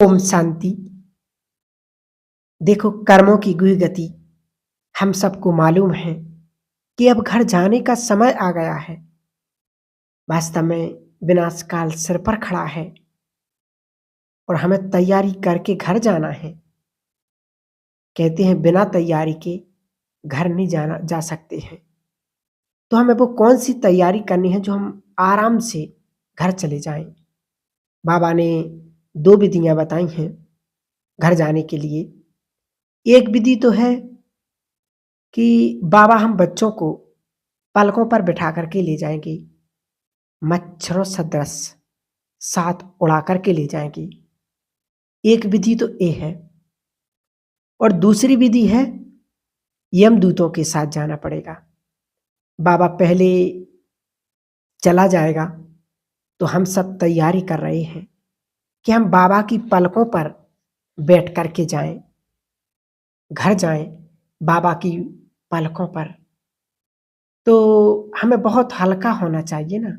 ओम शांति। देखो, कर्मों की गुई गति हम सबको मालूम है कि अब घर जाने का समय आ गया है। वास्तव में विनाश काल सिर पर खड़ा है और हमें तैयारी करके घर जाना है। कहते हैं बिना तैयारी के घर नहीं जाना जा सकते हैं। तो हमें वो कौन सी तैयारी करनी है जो हम आराम से घर चले जाएं। बाबा ने दो विधियां बताई हैं घर जाने के लिए। एक विधि तो है कि बाबा हम बच्चों को पलकों पर बिठा करके ले जाएंगे, मच्छरों सदृश साथ उड़ा करके ले जाएंगे। एक विधि तो ये है और दूसरी विधि है यमदूतों के साथ जाना पड़ेगा। बाबा पहले चला जाएगा तो हम सब तैयारी कर रहे हैं कि हम बाबा की पलकों पर बैठ करके जाएं, घर जाएं बाबा की पलकों पर। तो हमें बहुत हल्का होना चाहिए ना,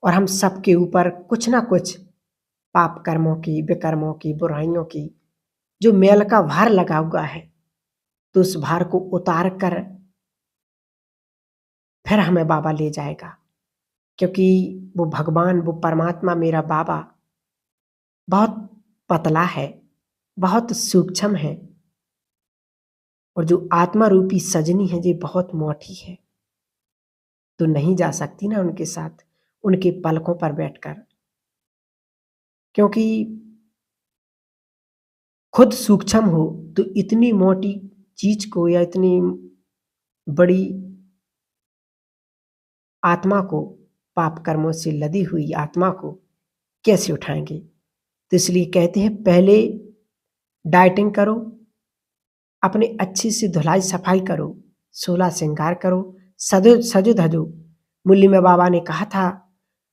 और हम सबके ऊपर कुछ ना कुछ पाप कर्मों की, विकर्मों की, बुराइयों की जो मैल का भार लगा हुआ है, तो उस भार को उतार कर फिर हमें बाबा ले जाएगा। क्योंकि वो भगवान, वो परमात्मा मेरा बाबा बहुत पतला है, बहुत सूक्ष्म है, और जो आत्मा रूपी सजनी है ये बहुत मोटी है। तो नहीं जा सकती ना उनके साथ, उनके पलकों पर बैठकर, क्योंकि खुद सूक्ष्म हो तो इतनी मोटी चीज को या इतनी बड़ी आत्मा को, पाप कर्मों से लदी हुई आत्मा को कैसे उठाएंगे। तो इसलिए कहते हैं पहले डाइटिंग करो, अपने अच्छी से धुलाई सफाई करो, सोलह श्रृंगार करो, सजो सजो धजो। मुरली में बाबा ने कहा था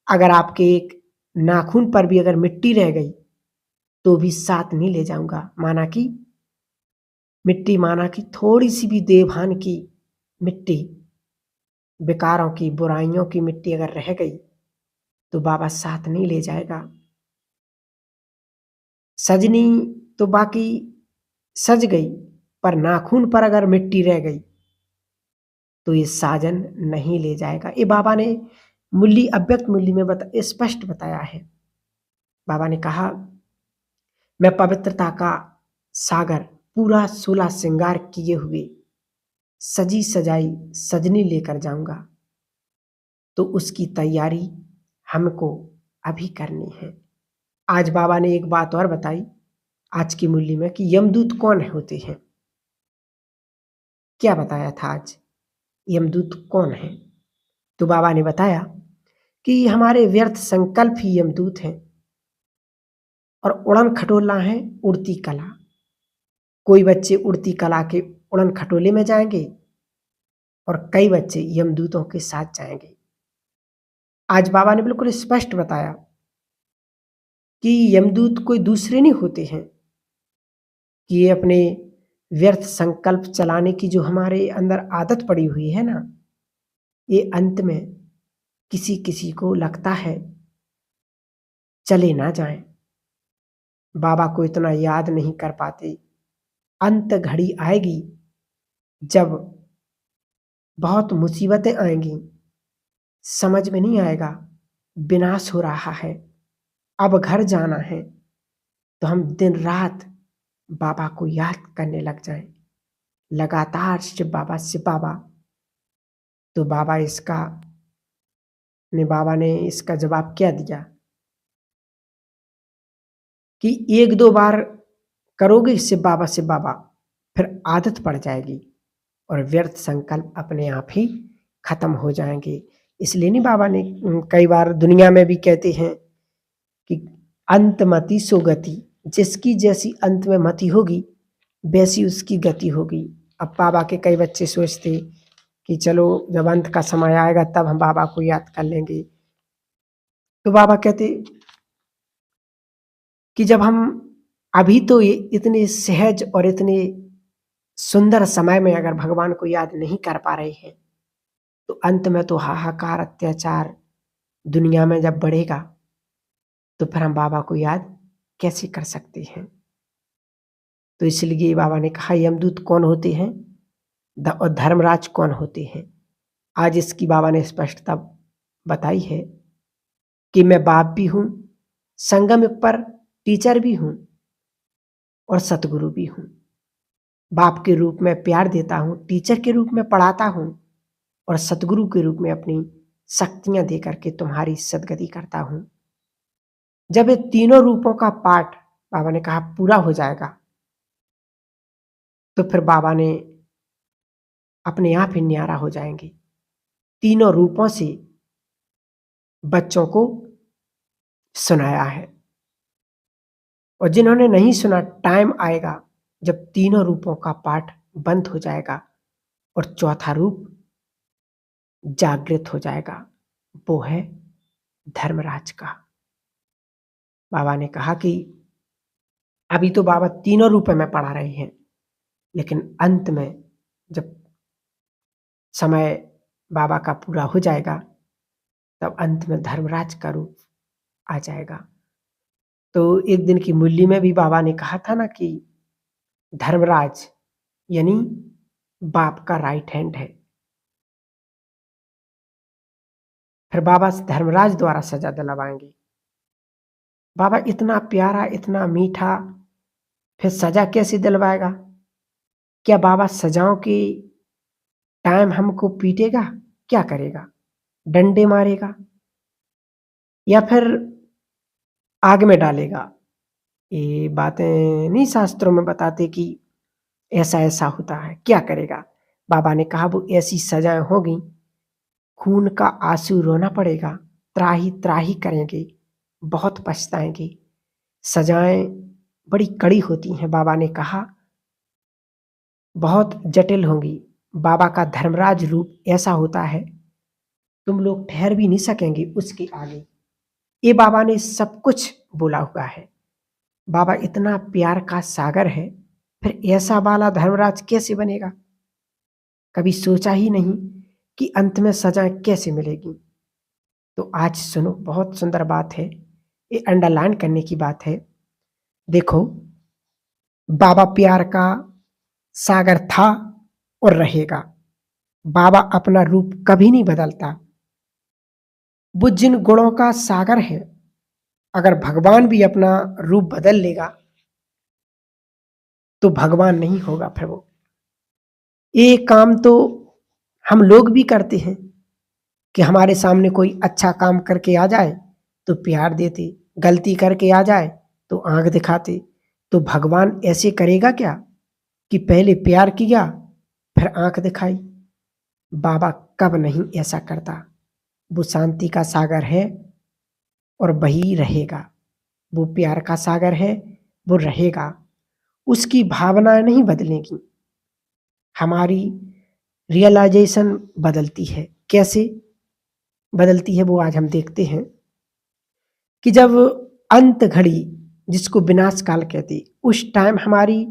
अगर आपके एक नाखून पर भी अगर मिट्टी रह गई तो भी साथ नहीं ले जाऊंगा। माना कि मिट्टी, माना कि थोड़ी सी भी देवभान की मिट्टी, विकारों की, बुराइयों की मिट्टी अगर रह गई तो बाबा साथ नहीं ले जाएगा। सजनी तो बाकी सज गई, पर नाखून पर अगर मिट्टी रह गई तो ये साजन नहीं ले जाएगा। ये बाबा ने मूल्य, अव्यक्त मूल्य में स्पष्ट बताया है। बाबा ने कहा मैं पवित्रता का सागर पूरा 16 श्रृंगार किए हुए सजी सजाई सजनी लेकर जाऊंगा। तो उसकी तैयारी हमको अभी करनी है। आज बाबा ने एक बात और बताई आज की मूल्य में कि यमदूत कौन होते हैं। क्या बताया था आज, यमदूत कौन है? तो बाबा ने बताया कि हमारे व्यर्थ संकल्प ही यमदूत हैं, और उड़न खटोला है उड़ती कला। कोई बच्चे उड़ती कला के उड़न खटोले में जाएंगे और कई बच्चे यमदूतों के साथ जाएंगे। आज बाबा ने बिल्कुल स्पष्ट बताया कि यमदूत कोई दूसरे नहीं होते हैं, कि ये अपने व्यर्थ संकल्प चलाने की जो हमारे अंदर आदत पड़ी हुई है ना, ये अंत में किसी किसी को लगता है चले ना जाएं, बाबा को इतना याद नहीं कर पाते। अंत घड़ी आएगी जब बहुत मुसीबतें आएंगी, समझ में नहीं आएगा, विनाश हो रहा है, अब घर जाना है, तो हम दिन रात बाबा को याद करने लग जाएं, लगातार शिव बाबा शिव बाबा। तो बाबा ने इसका जवाब क्या दिया कि एक दो बार करोगे शिव बाबा, फिर आदत पड़ जाएगी और व्यर्थ संकल्प अपने आप ही खत्म हो जाएंगे। इसलिए नहीं बाबा ने कई बार दुनिया में भी कहते हैं कि अंत मति सो गति, जिसकी जैसी अंत में मति होगी वैसी उसकी गति होगी। अब बाबा के कई बच्चे सोचते कि चलो जब अंत का समय आएगा तब हम बाबा को याद कर लेंगे। तो बाबा कहते कि जब हम अभी तो ये इतने सहज और इतने सुंदर समय में अगर भगवान को याद नहीं कर पा रहे हैं, तो अंत में तो हाहाकार अत्याचार दुनिया में जब बढ़ेगा तो फिर हम बाबा को याद कैसे कर सकते हैं? तो इसलिए बाबा ने कहा यमदूत कौन होते हैं और धर्मराज कौन होते हैं। आज इसकी बाबा ने स्पष्टता बताई है कि मैं बाप भी हूँ, संगम युग पर टीचर भी हूँ और सतगुरु भी हूँ। बाप के रूप में प्यार देता हूँ, टीचर के रूप में पढ़ाता हूँ और सतगुरु के रूप में अपनी शक्तियाँ दे करके तुम्हारी सद्गति करता हूँ। जब ये तीनों रूपों का पाठ बाबा ने कहा पूरा हो जाएगा, तो फिर बाबा ने अपने आप ही न्यारा हो जाएंगे। तीनों रूपों से बच्चों को सुनाया है और जिन्होंने नहीं सुना, टाइम आएगा जब तीनों रूपों का पाठ बंद हो जाएगा और चौथा रूप जागृत हो जाएगा, वो है धर्मराज का। बाबा ने कहा कि अभी तो बाबा तीनों रूप में पढ़ा रहे हैं, लेकिन अंत में जब समय बाबा का पूरा हो जाएगा, तब अंत में धर्मराज का रूप आ जाएगा। तो एक दिन की मुरली में भी बाबा ने कहा था ना कि धर्मराज यानी बाप का राइट हैंड है। फिर बाबा धर्मराज द्वारा सजा दिलवाएंगे। बाबा इतना प्यारा, इतना मीठा, फिर सजा कैसे दिलवाएगा? क्या बाबा सजाओं के टाइम हमको पीटेगा? क्या करेगा? डंडे मारेगा या फिर आग में डालेगा? ये बातें नहीं शास्त्रों में बताते कि ऐसा ऐसा होता है। क्या करेगा? बाबा ने कहा वो ऐसी सजाएं होगी, खून का आंसू रोना पड़ेगा, त्राही त्राही करेंगे, बहुत पछताएंगे। सजाएं बड़ी कड़ी होती हैं। बाबा ने कहा बहुत जटिल होंगी। बाबा का धर्मराज रूप ऐसा होता है, तुम लोग ठहर भी नहीं सकेंगे उसके आगे। ये बाबा ने सब कुछ बोला हुआ है। बाबा इतना प्यार का सागर है, फिर ऐसा वाला धर्मराज कैसे बनेगा? कभी सोचा ही नहीं कि अंत में सजाएं कैसे मिलेगी। तो आज सुनो, बहुत सुंदर बात है, ये अंडरलाइन करने की बात है। देखो, बाबा प्यार का सागर था और रहेगा। बाबा अपना रूप कभी नहीं बदलता। वो जिन गुणों का सागर है, अगर भगवान भी अपना रूप बदल लेगा तो भगवान नहीं होगा। फिर वो ये काम तो हम लोग भी करते हैं कि हमारे सामने कोई अच्छा काम करके आ जाए तो प्यार देते, गलती करके आ जाए तो आंख दिखाते। तो भगवान ऐसे करेगा क्या कि पहले प्यार किया फिर आंख दिखाई? बाबा कब नहीं ऐसा करता। वो शांति का सागर है और वही रहेगा। वो प्यार का सागर है, वो रहेगा। उसकी भावनाएं नहीं बदलेंगी, हमारी रियलाइजेशन बदलती है। कैसे बदलती है वो आज हम देखते हैं कि जब अंत घड़ी, जिसको विनाश काल कहते, उस टाइम हमारी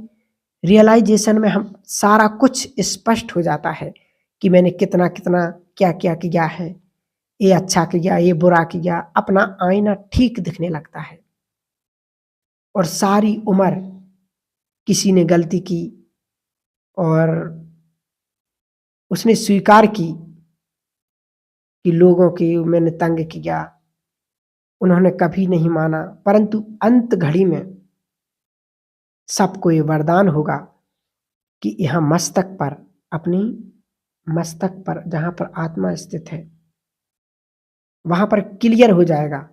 रियलाइजेशन में हम सारा कुछ स्पष्ट हो जाता है कि मैंने कितना कितना क्या क्या किया है, ये अच्छा किया, ये बुरा किया। अपना आईना ठीक दिखने लगता है और सारी उम्र किसी ने गलती की और उसने स्वीकार की कि लोगों की मैंने तंग किया, उन्होंने कभी नहीं माना। परंतु अंत घड़ी में सबको ये वरदान होगा कि यहाँ मस्तक पर, अपनी मस्तक पर जहाँ पर आत्मा स्थित है, वहाँ पर क्लियर हो जाएगा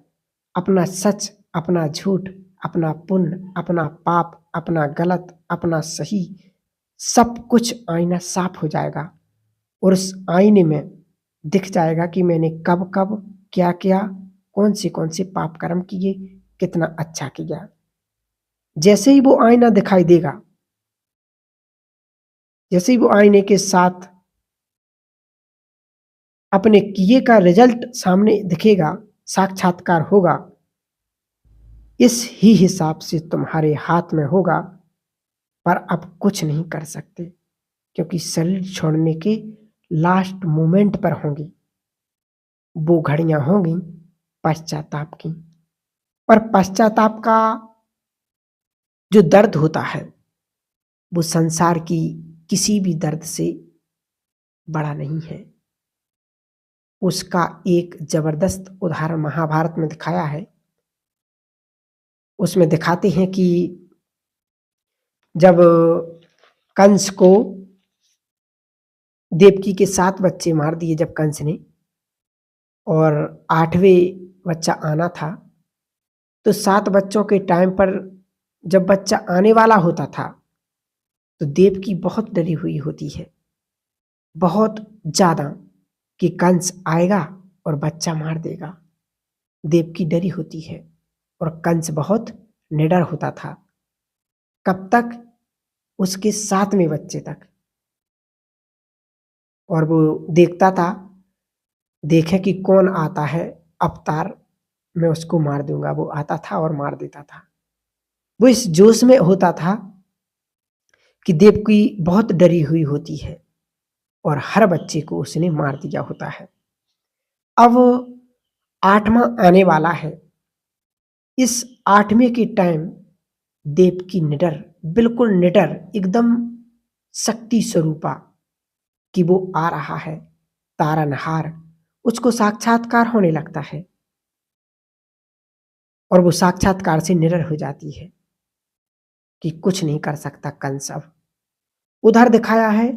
अपना सच, अपना झूठ, अपना पुण्य, अपना पाप, अपना गलत, अपना सही, सब कुछ आईना साफ हो जाएगा और उस आईने में दिख जाएगा कि मैंने कब कब क्या किया, कौन से पाप कर्म किए, कितना अच्छा किया। जैसे ही वो आईना दिखाई देगा, जैसे ही वो आईने के साथ अपने किए का रिजल्ट सामने दिखेगा, साक्षात्कार होगा, इस ही हिसाब से तुम्हारे हाथ में होगा। पर अब कुछ नहीं कर सकते क्योंकि शरीर छोड़ने के लास्ट मोमेंट पर होंगी। वो घड़ियां होंगी पश्चाताप की। और पश्चाताप का जो दर्द होता है वो संसार की किसी भी दर्द से बड़ा नहीं है। उसका एक जबरदस्त उदाहरण महाभारत में दिखाया है। उसमें दिखाते हैं कि जब कंस को देवकी के 7 बच्चे मार दिए जब कंस ने, और 8वें बच्चा आना था, तो 7 बच्चों के टाइम पर जब बच्चा आने वाला होता था तो देवकी बहुत डरी हुई होती है, बहुत ज़्यादा, कि कंस आएगा और बच्चा मार देगा। देवकी डरी होती है और कंस बहुत निडर होता था। कब तक? उसके 7वें बच्चे तक। और वो देखता था, देखे कि कौन आता है अवतार, मैं उसको मार दूंगा। वो आता था और मार देता था। वो इस जोश में होता था कि देवकी बहुत डरी हुई होती है और हर बच्चे को उसने मार दिया होता है। अब 8वां आने वाला है। इस 8वें के टाइम देवकी निडर, बिल्कुल निडर, एकदम शक्ति स्वरूपा, कि वो आ रहा है, तारनहार, उसको साक्षात्कार होने लगता है और वो साक्षात्कार से निडर हो जाती है कि कुछ नहीं कर सकता कंस। अब उधर दिखाया है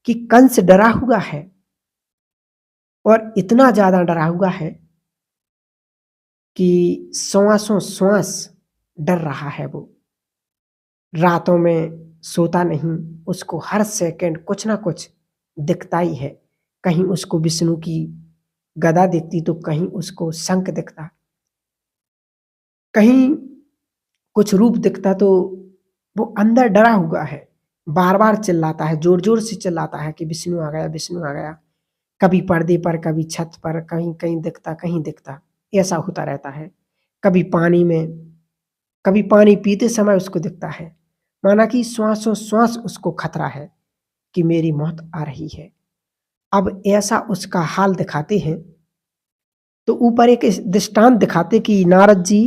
कि कंस डरा हुआ है और इतना ज्यादा डरा हुआ है कि श्वासों श्वास डर रहा है। वो रातों में सोता नहीं, उसको हर सेकंड कुछ ना कुछ दिखता ही है। कहीं उसको विष्णु की गदा दिखती तो कहीं उसको शंख दिखता, कहीं कुछ रूप दिखता, तो वो अंदर डरा हुआ है। बार बार चिल्लाता है, जोर जोर से चिल्लाता है कि विष्णु आ गया, विष्णु आ गया। कभी पर्दे पर, कभी छत पर, कहीं कहीं दिखता, कहीं दिखता, ऐसा होता रहता है। कभी पानी में, कभी पानी पीते समय उसको दिखता है। माना कि श्वासों श्वास उसको खतरा है कि मेरी मौत आ रही है। अब ऐसा उसका हाल दिखाते हैं। तो ऊपर एक दृष्टांत दिखाते कि नारद जी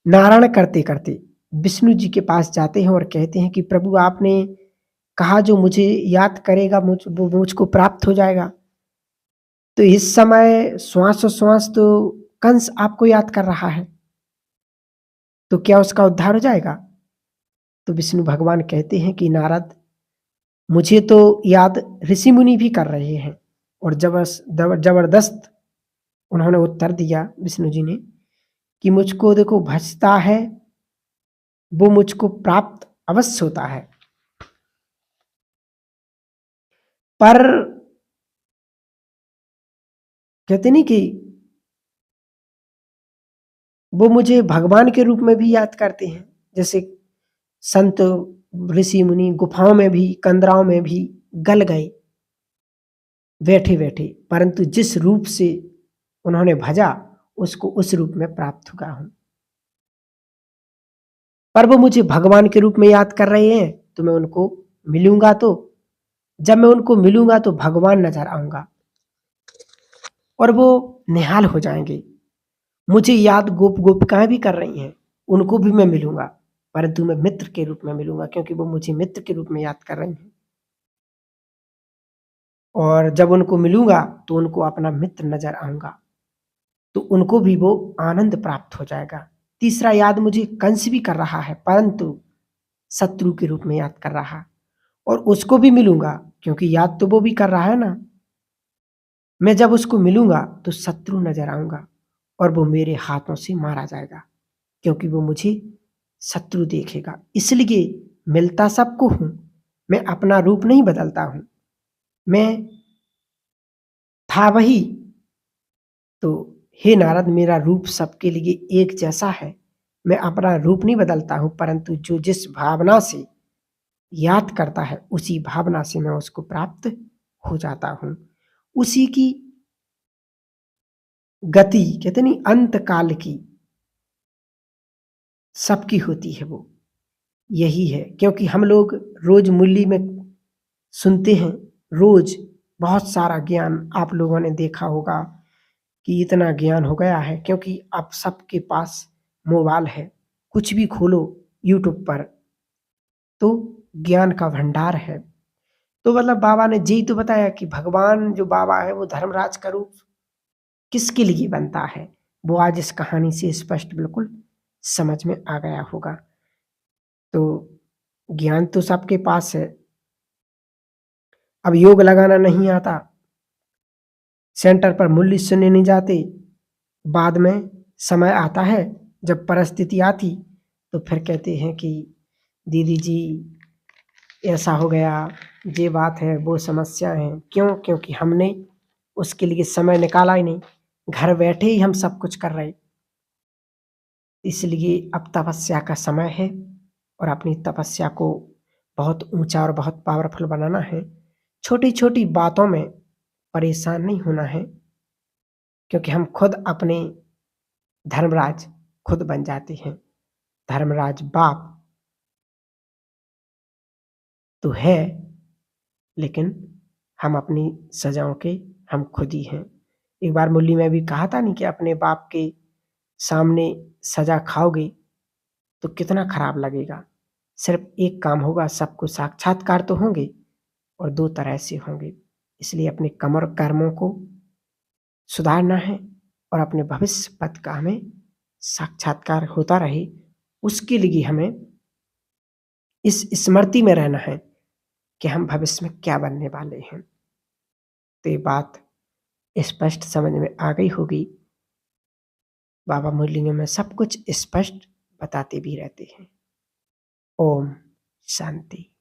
नारायण करते करते विष्णु जी के पास जाते हैं और कहते हैं कि प्रभु, आपने कहा जो मुझे याद करेगा वो मुझको प्राप्त हो जाएगा। तो इस समय श्वास श्वास तो कंस आपको याद कर रहा है, तो क्या उसका उद्धार हो जाएगा? तो विष्णु भगवान कहते हैं कि नारद, मुझे तो याद ऋषि मुनि भी कर रहे हैं। और जबरदस्त उन्होंने उत्तर दिया विष्णु जी ने कि मुझको देखो भजता है वो मुझको प्राप्त अवश्य होता है, पर कहते नहीं कि वो मुझे भगवान के रूप में भी याद करते हैं। जैसे संत ऋषि मुनि गुफाओं में भी, कंदराओं में भी गल गए बैठे बैठे, परंतु जिस रूप से उन्होंने भजा उसको उस रूप में प्राप्त हुआ हूं। पर वो मुझे भगवान के रूप में याद कर रहे हैं, तो मैं उनको मिलूंगा, तो जब मैं उनको मिलूंगा तो भगवान नजर आऊंगा और वो निहाल हो जाएंगे। मुझे याद गोप गोपिकाएं भी कर रही हैं, उनको भी मैं मिलूंगा, परंतु मैं मित्र के रूप में मिलूंगा, क्योंकि वो मुझे मित्र के रूप में याद कर रही हैं। और जब उनको मिलूंगा तो उनको अपना मित्र नजर आऊंगा, तो उनको भी वो आनंद प्राप्त हो जाएगा। तीसरा, याद मुझे कंस भी कर रहा है, परंतु शत्रु के रूप में याद कर रहा, और उसको भी मिलूंगा, क्योंकि याद तो वो भी कर रहा है ना। मैं जब उसको मिलूंगा तो शत्रु नजर आऊंगा और वो मेरे हाथों से मारा जाएगा, क्योंकि वो मुझे शत्रु देखेगा। इसलिए मिलता सबको हूं, मैं अपना रूप नहीं बदलता हूं। मैं था वही, तो हे नारद, मेरा रूप सबके लिए एक जैसा है। मैं अपना रूप नहीं बदलता हूं, परंतु जो जिस भावना से याद करता है उसी भावना से मैं उसको प्राप्त हो जाता हूं। उसी की गति, कहते नहीं, अंत काल की सबकी होती है वो, यही है। क्योंकि हम लोग रोज मुरली में सुनते हैं, रोज बहुत सारा ज्ञान आप लोगों ने देखा होगा कि इतना ज्ञान हो गया है, क्योंकि अब सबके पास मोबाइल है, कुछ भी खोलो यूट्यूब पर, तो ज्ञान का भंडार है। तो मतलब बाबा ने यही तो बताया कि भगवान जो बाबा है वो धर्मराज का रूप किसके लिए बनता है, वो आज इस कहानी से स्पष्ट बिल्कुल समझ में आ गया होगा। तो ज्ञान तो सबके पास है, अब योग लगाना नहीं आता, सेंटर पर मूल्य सुनने नहीं जाते, बाद में समय आता है जब परिस्थिति आती तो फिर कहते हैं कि दीदी जी ऐसा हो गया, ये बात है, वो समस्या है। क्यों? क्योंकि हमने उसके लिए समय निकाला ही नहीं, घर बैठे ही हम सब कुछ कर रहे। इसलिए अब तपस्या का समय है और अपनी तपस्या को बहुत ऊंचा और बहुत पावरफुल बनाना है। छोटी छोटी बातों में परेशान नहीं होना है, क्योंकि हम खुद अपने धर्मराज खुद बन जाते हैं। धर्मराज बाप तो है, लेकिन हम अपनी सजाओं के हम खुद ही हैं। एक बार मुरली में भी कहा था नहीं कि अपने बाप के सामने सजा खाओगे तो कितना खराब लगेगा। सिर्फ एक काम होगा, सबको साक्षात्कार तो होंगे और दो तरह से होंगे। इसलिए अपने कमर कर्मों को सुधारना है और अपने भविष्य पथ का हमें साक्षात्कार होता रहे, उसके लिए हमें इस स्मृति में रहना है कि हम भविष्य में क्या बनने वाले हैं। तो ये बात स्पष्ट समझ में आ गई होगी। बाबा मुरलियों में सब कुछ स्पष्ट बताते भी रहते हैं। ओम शांति।